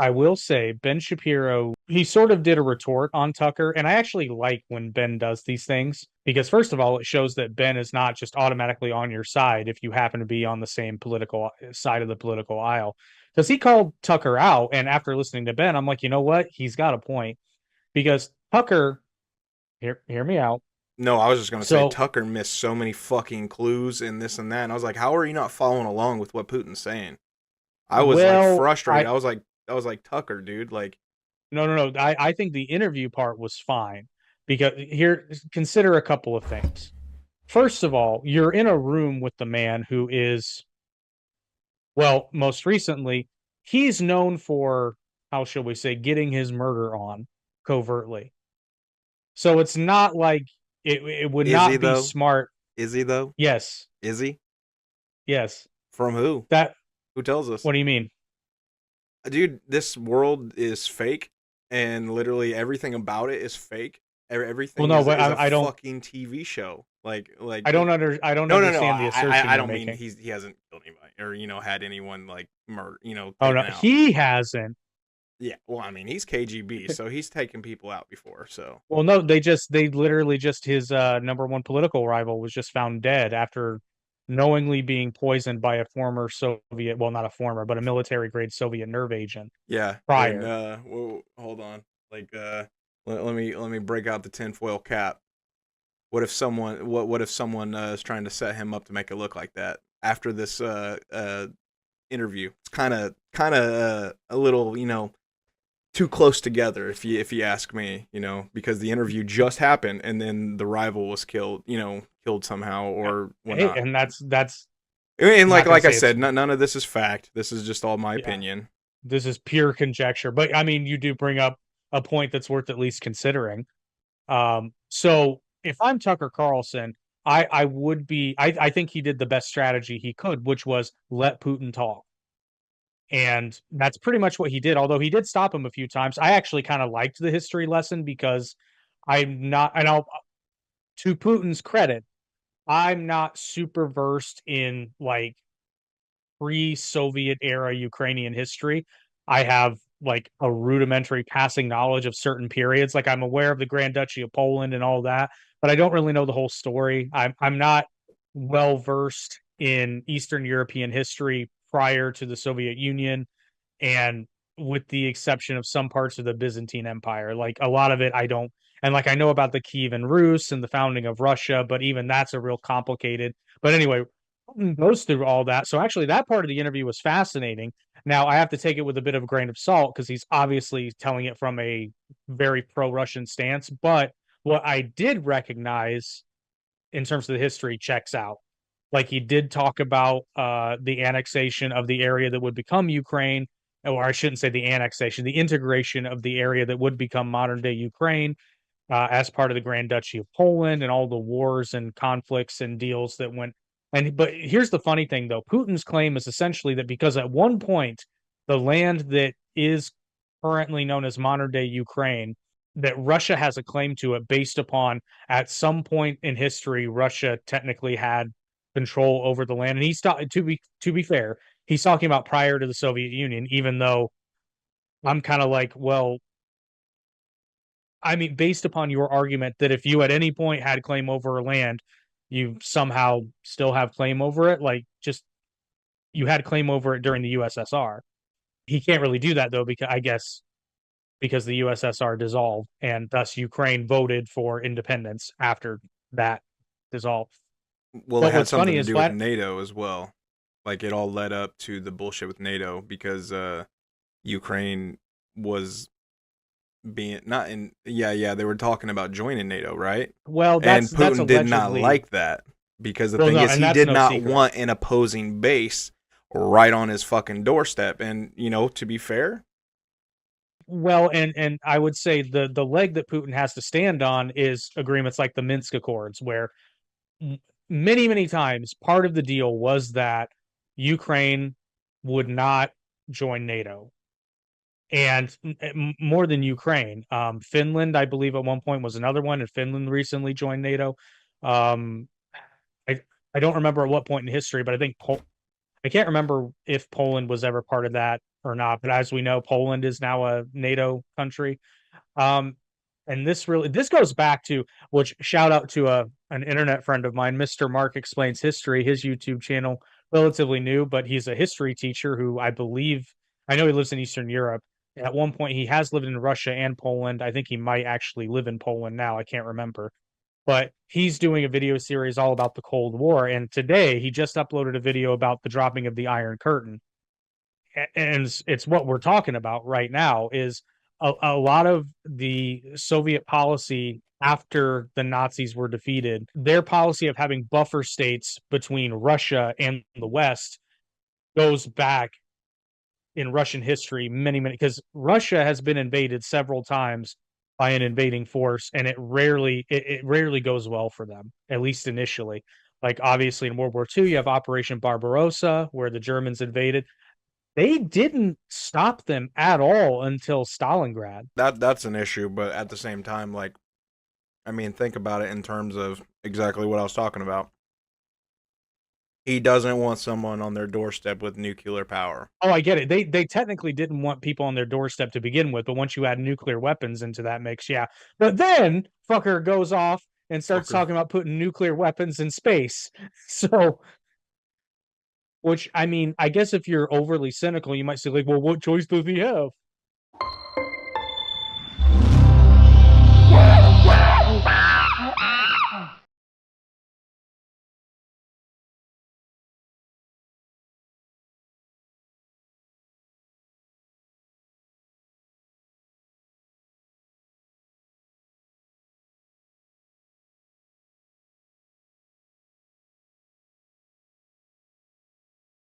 I will say Ben Shapiro, he sort of did a retort on Tucker, and I actually like when Ben does these things because first of all, it shows that Ben is not just automatically on your side if you happen to be on the same political side of the political aisle. Because he called Tucker out, and after listening to Ben, I'm like, you know what? He's got a point because Tucker, hear me out. No, I was just gonna say So, Tucker missed so many fucking clues and this and that. And I was like, how are you not following along with what Putin's saying? I was like well, frustrated. I I was like Tucker, dude. Like, no. I think the interview part was fine because here, consider a couple of things. First of all, you're in a room with the man who is, well, most recently, he's known for, how shall we say, getting his murder on covertly. So it's not like it would is he not be though? smart. Is he though? Yes, Is he? yes. From who? That, Who tells us? what do you mean? Dude, this world is fake, and literally everything about it is fake. Well, Everything no, is but is a I don't, fucking TV show. I don't no, no, no. understand the I assertion you're don't mean making. he hasn't killed anybody or had anyone like murder, Oh no, taken out. he hasn't. Yeah, well, I mean, he's KGB, so he's taken people out before. So Well, no, they literally just his number one political rival was just found dead after knowingly being poisoned by a former Soviet, well, not a former, but a military grade Soviet nerve agent yeah, and prior. whoa, hold on, like let me break out the tinfoil cap. What if someone is trying to set him up to make it look like that after this interview? It's kind of a little too close together if you ask me, because the interview just happened and then the rival was killed somehow or Hey, whatnot. and that's And I'm like not gonna like I say it's, said, none of this is fact. This is just all my yeah, opinion. this is pure conjecture. But I mean, you do bring up a point that's worth at least considering. So if I'm Tucker Carlson, I would be I think he did the best strategy he could, which was let Putin talk. And that's pretty much what he did. Although he did stop him a few times. I actually kind of liked the history lesson because I'm not, and I'll, to Putin's credit, I'm not super versed in like pre-Soviet era Ukrainian history. I have like a rudimentary passing knowledge of certain periods. Like I'm aware of the Grand Duchy of Poland and all that, but I don't really know the whole story. I'm not well versed in Eastern European history prior to the Soviet Union, and with the exception of some parts of the Byzantine Empire, like a lot of it I don't. And like I know about the Kievan Rus and the founding of Russia, but even that's a real complicated. But anyway, goes through all that. So actually, that part of the interview was fascinating. Now I have to take it with a bit of a grain of salt because he's obviously telling it from a very pro-Russian stance. But what I did recognize in terms of the history checks out. Like he did talk about the annexation of the area that would become Ukraine, or I shouldn't say the annexation, the integration of the area that would become modern day Ukraine as part of the Grand Duchy of Poland and all the wars and conflicts and deals that went. And but here's the funny thing though, Putin's claim is essentially that because at one point the land that is currently known as modern day Ukraine, that Russia has a claim to it based upon at some point in history Russia technically had control over the land. And he's to be fair, he's talking about prior to the Soviet Union, even though I'm kind of like, well, I mean, based upon your argument that if you at any point had claim over land, you somehow still have claim over it, like just you had claim over it during the USSR. He can't really do that though, because I guess because the USSR dissolved and thus Ukraine voted for independence after that dissolved. Well, it But had what's something funny to is do with Vlad. NATO as well. Like it all led up to the bullshit with NATO because Ukraine was being not in yeah, they were talking about joining NATO, right? Well, And that's Putin did not allegedly. like that because the Well, thing no, is and he that's did no not secret. want an opposing base right on his fucking doorstep. And to be fair, Well, and I would say the leg that Putin has to stand on is agreements like the Minsk Accords, where many times part of the deal was that Ukraine would not join NATO, and more than Ukraine, Finland, I believe at one point was another one, and Finland recently joined NATO. Um, I I don't remember at what point in history, but I think I can't remember if Poland was ever part of that. or not, but as we know, Poland is now a NATO country. Um, and this goes back to, which, shout out to an internet friend of mine, Mr. Mark Explains History, his YouTube channel, relatively new, but he's a history teacher who I know he lives in Eastern Europe. At one point, he has lived in Russia and Poland. I think he might actually live in Poland now. I can't remember. But he's doing a video series all about the Cold War. And today he just uploaded a video about the dropping of the Iron Curtain. And it's what we're talking about right now is a lot of the Soviet policy after the Nazis were defeated, their policy of having buffer states between Russia and the West goes back in Russian history many, because Russia has been invaded several times by an invading force, and it rarely goes well for them, at least initially. Like obviously in World War II, you have Operation Barbarossa, where the Germans invaded. They didn't stop them at all until Stalingrad. That's an issue, but at the same time, like, I mean, think about it in terms of exactly what I was talking about. He doesn't want someone on their doorstep with nuclear power. Oh, I get it. They technically didn't want people on their doorstep to begin with, but once you add nuclear weapons into that mix, yeah. But then fucker goes off and starts talking about putting nuclear weapons in space. So, which, I mean, I guess if you're overly cynical, you might say like, well, what choice does he have?